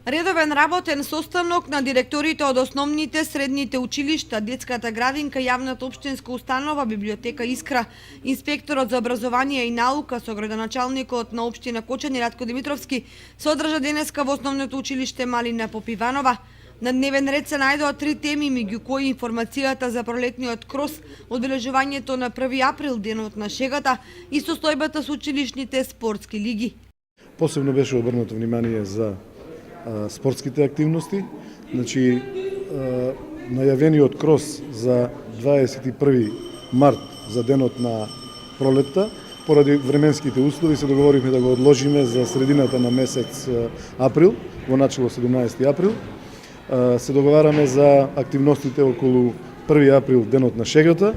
Редовен работен состанок на директорите од основните, средните училишта, детската градинка, јавната општинска установа, библиотека Искра, инспекторот за образование и наука со градоначалникот на општина Кочани Ратко Димитровски се одржа денеска во основното училиште Малина Попиванова. На дневен ред се најдоа 3 теми, меѓу кои информацијата за пролетниот крос, одбележувањето на 1 април, денот на шегата и состојбата со училишните спортски лиги. Посебно беше обрнато внимание за спортските активности, значи најавениот крос за 21 март за денот на пролетта, поради временските услови се договоривме да го одложиме за средината на месец април, во начало 17 април. Се договараме за активностите околу 1 април, денот на шегата,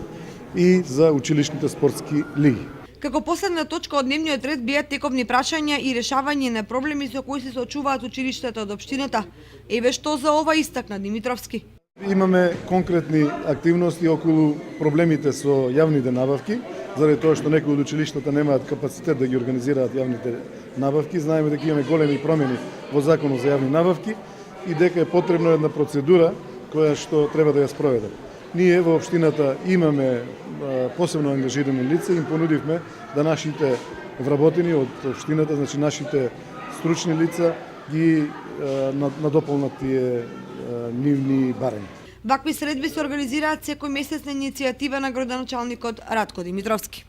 и за училишните спортски лиги. Како последна точка од дневниот ред беа тековни прашања и решавање на проблеми со кои се соочуваат училиштата од општината. Еве што за ова истакна Димитровски. Имаме конкретни активности околу проблемите со јавните набавки, заради тоа што некои од училиштата немаат капацитет да ги организираат јавните набавки. Знаеме дека имаме големи промени во Законот за јавни набавки и дека е потребна една процедура која што треба да ја спроведат. Ние во општината имаме посебно ангажирани лица и им понудивме да нашите вработени од општината, значи нашите стручни лица, ги надополнат тие нивни барања. Вакви средби се организираат секој месец на иницијатива на градоначалникот Ратко Димитровски.